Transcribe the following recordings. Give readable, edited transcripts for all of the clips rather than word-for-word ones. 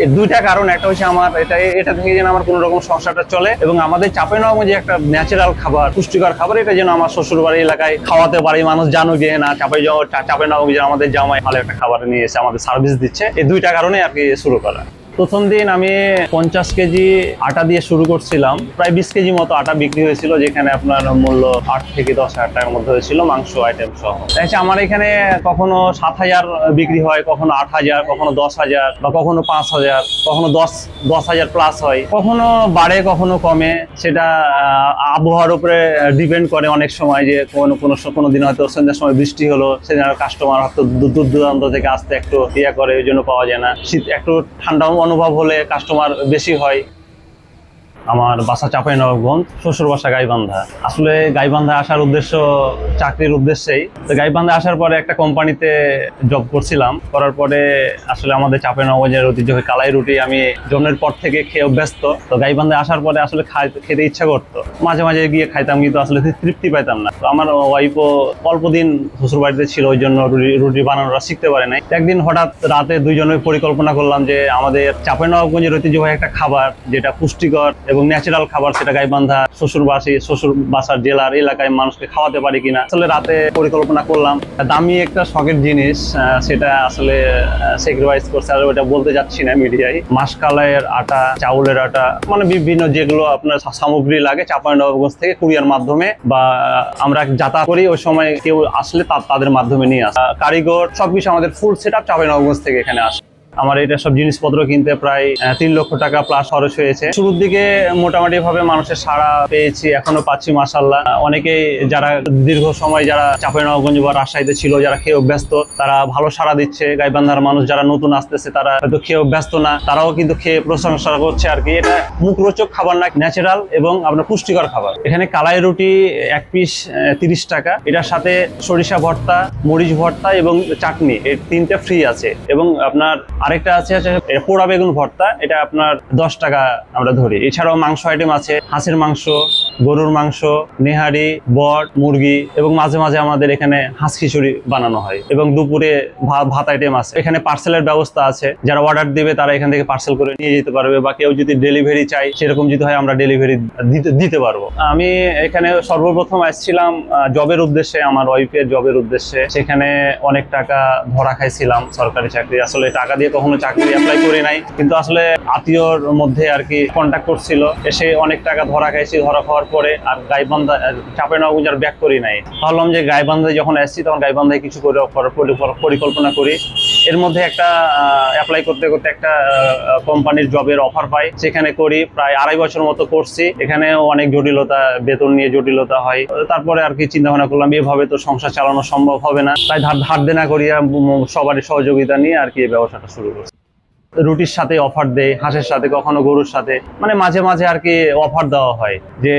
এর দুইটা কারণ, একটা হচ্ছে আমার এটা থেকে যেন আমার কোনো রকম সংসারটা চলে, এবং আমাদের চাঁপাইনবাবগঞ্জে একটা ন্যাচারাল খাবার, পুষ্টিকর খাবার, এটা যেন আমার শ্বশুর বাড়ি এলাকায় খাওয়াতে পারি। মানুষ জানো যে না চাঁপাইনবাবগঞ্জে আমাদের জামাই ভালো একটা খাবার নিয়ে এসে আমাদের সার্ভিস দিচ্ছে। এই দুইটা কারণে আর কি শুরু করা। প্রথম দিন আমি 50 কেজি আটা দিয়ে শুরু করছিলাম, প্রায় 20 কেজি মতো আটা বিক্রি হয়েছিল, যেখানে আপনার মূল্য 8 থেকে 10 হাজার টাকার মধ্যে হয়েছিল মাংস আইটেম সহ। আমার এখানে কখনো 7,000 বিক্রি হয়, কখনো 8,000, কখনো 10,000, বা কখনো 5,000, কখনো 10,000 প্লাস হয়, কখনো বাড়ে কখনো কমে। সেটা আবহাওয়ার উপরে ডিপেন্ড করে। অনেক সময় যে কোনো দিন হয়তো সন্ধ্যার সময় বৃষ্টি হলো, সেদিন কাস্টমার হয়তো দূর দূরান্ত থেকে আসতে একটু ইয়ে করে, ওই জন্য পাওয়া যায় না। শীত একটু ঠান্ডা অনুভব হলে কাস্টমার বেশি হয়। আমার বাসা চাঁপাইনবাবগঞ্জ, শ্বশুর বাসা গাইবান্ধা। আসলে গাইবান্ধা আসার উদ্দেশ্য চাকরির উদ্দেশ্যেই। তো গাইবান্ধা আসার পরে একটা কোম্পানিতে জব করছিলাম, করার পরে আসলে আমাদের চাঁপাইনবাবগঞ্জের ঐতিহ্যবাহী কালাই রুটি আমি জন্মের পর থেকে খেয়ে অভ্যস্ত। তো গাইবান্ধা আসার পরে আসলে খেতে ইচ্ছা করতো, মাঝে মাঝে গিয়ে খাইতাম, কিন্তু আসলে তৃপ্তি পাইতাম না। তো আমার ওয়াইফও অল্প দিন শ্বশুর বাড়িতে ছিল, ওই জন্য রুটি বানানোটা শিখতে পারে নাই। একদিন হঠাৎ রাতে দুইজনে পরিকল্পনা করলাম যে আমাদের চাঁপাইনবাবগঞ্জের ঐতিহ্যবাহী একটা খাবার, যেটা পুষ্টিকর এবং ন্যাচারাল খাবার, সেটা গাইবান্ধা শ্বশুর বাসার জেলার এলাকায় মানুষকে খাওয়াতে পারি কিনা। আসলে রাতে পরিকল্পনা করলাম। দামি একটা শখের জিনিস, সেটা আসলে স্যাক্রিফাইস করছে, আর ওটা বলতে যাচ্ছি না মিডিয়ায়। মাসকালাইয়ের আটা, চাউলের আটা, মানে বিভিন্ন যেগুলো আপনার সামগ্রী লাগে চাঁপাইনবাবগঞ্জ থেকে কুরিয়ার মাধ্যমে বা আমরা যাতায়াত করি, ওই সময় কেউ আসলে তাদের মাধ্যমে নিয়ে আসে। কারিগর সবকিছু আমাদের ফুল সেট আপ চাঁপাইনবাবগঞ্জ থেকে এখানে আসে। আমার এটা সব জিনিসপত্র কিনতে প্রায় 3 লক্ষ টাকা প্লাস খরচ হয়েছে। শুরুর দিকে মোটামুটি ভাবে মানুষের সাড়া পেয়েছি, এখনো পাচ্ছি মাশাআল্লাহ। অনেকেই যারা দীর্ঘ সময় যারা চাঁপাইনবাবগঞ্জ বা রাজশাহীতে ছিল, যারা খেয়ে অভ্যস্ত, তারা ভালো সাড়া দিচ্ছে। গাইবান্ধার মানুষ যারা নতুন আসতেছে, তারা হয়তো খেয়ে অভ্যস্ত না, তারাও কিন্তু খেয়ে প্রশংসা করছে আর কি। এটা মুখরোচক খাবার না, ন্যাচারাল এবং আপনার পুষ্টিকর খাবার। এখানে কালাই রুটি 1 পিস 30 টাকা, এটার সাথে সরিষা ভর্তা, মরিচ ভর্তা এবং চাটনি, এই 3টে ফ্রি আছে। এবং আপনার আরেকটা আছে পোড়া বেগুন ভর্তা, এটা আপনার 10 টাকা আমরা ধরি। এছাড়াও মাংস আইটেম আছে, হাঁসের মাংস, গরুর মাংস, নেহারি, বট, মুরগি, এবং মাঝে মাঝে আমাদের এখানে হাঁস খিচুড়ি বানানো হয়। এবং দুপুরে ভাত আইটেম আছে। এখানে পার্সেলের ব্যবস্থা আছে, যারা অর্ডার দিবে তারা এখান থেকে পার্সেল করে নিয়ে যেতে পারবে, বা কেউ যদি ডেলিভারি চাই, সেরকম যদি হয় আমরা ডেলিভারি দিতে পারবো। আমি এখানে সর্বপ্রথম আসছিলাম জবের উদ্দেশ্যে, আমার ওয়াইফের জবের উদ্দেশ্যে। সেখানে অনেক টাকা ধরা খাইছিলাম সরকারি চাকরি। আসলে টাকা দিয়ে কখনো চাকরি অ্যাপ্লাই করি নাই, কিন্তু আসলে আত্মীয়র মধ্যে আর কি কন্ট্যাক্ট করছিল, এসে অনেক টাকা ধরা খাইছি। ধরা খাওয়ার পরে আর গাইবান্ধা চাঁপাইনবাবগঞ্জ আর ব্যাক করি নাই। ভাবলাম যে গাইবান্ধায় যখন আসছি, তখন গাইবান্ধায় কিছু করে পরিকল্পনা করি। এর মধ্যে একটা অ্যাপ্লাই করতে করতে একটা কোম্পানির জবের অফার পাই, সেখানে করি। প্রায় 2.5 বছর মতো করছি। এখানে অনেক জটিলতা, বেতন নিয়ে জটিলতা হয়। তারপরে আর কি চিন্তা ভাবনা করলাম, এভাবে তো সংসার চালানো সম্ভব হবে না, তাই ধার দেনা করিয়া সবারই সহযোগিতা নিয়ে আর কি এই ব্যবসাটা শুরু করছি। রুটির সাথে অফার দেয়, হাঁসের সাথে, কখনো গরুর সাথে, মানে মাঝে মাঝে আর কি অফার দেওয়া হয় যে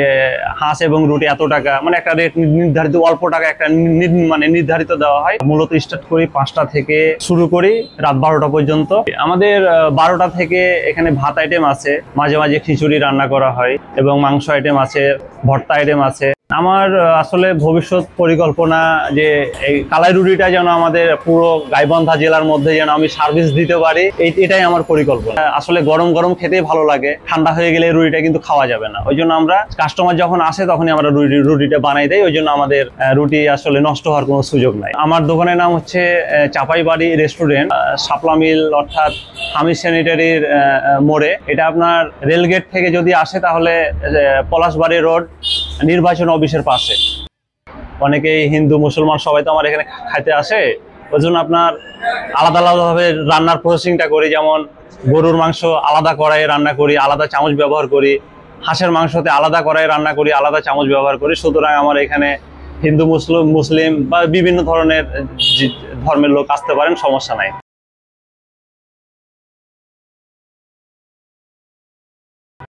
হাঁস এবং রুটি এত টাকা, মানে একটা রেট নির্ধারিত, অল্প টাকা একটা মানে নির্ধারিত দেওয়া হয়। মূলত স্টার্ট করি 5টা থেকে, শুরু করি রাত 12টা পর্যন্ত। আমাদের 12টা থেকে এখানে ভাত আইটেম আছে, মাঝে মাঝে খিচুড়ি রান্না করা হয়, এবং মাংস আইটেম আছে, ভর্তা আইটেম আছে। আমার আসলে ভবিষ্যৎ পরিকল্পনা যে এই কালাই রুটিটা যেন আমাদের পুরো গাইবান্ধা জেলার মধ্যে যেন আমি সার্ভিস দিতে পারি, এটাই আমার পরিকল্পনা। আসলে গরম গরম খেতেই ভালো লাগে, ঠান্ডা হয়ে গেলে রুটিটা কিন্তু খাওয়া যাবে না। ওই জন্য আমরা কাস্টমার যখন আসে তখনই আমরা রুটিটা বানাই দেই। ওই জন্য আমাদের রুটি আসলে নষ্ট হওয়ার কোনো সুযোগ নাই। আমার দোকানের নাম হচ্ছে চাপাইবাড়ি রেস্টুরেন্ট, শাপলা মিল অর্থাৎ হামিদ স্যানিটারির মোড়ে। এটা আপনার রেলগেট থেকে যদি আসে তাহলে পলাশবাড়ি রোড নির্বাচন অফিসের পাশে। অনেকেই হিন্দু মুসলমান সবাই তো আমার এখানে খাইতে আসে, ওই জন্য আপনার আলাদা আলাদাভাবে রান্নার প্রসেসিংটা করি। যেমন গরুর মাংস আলাদা কড়াইয়ে রান্না করি, আলাদা চামচ ব্যবহার করি। হাঁসের মাংসতে আলাদা কড়াইয়ে রান্না করি, আলাদা চামচ ব্যবহার করি। সুতরাং আমার এখানে হিন্দু মুসলিম বা বিভিন্ন ধরনের ধর্মের লোক আসতে পারেন, সমস্যা নাই।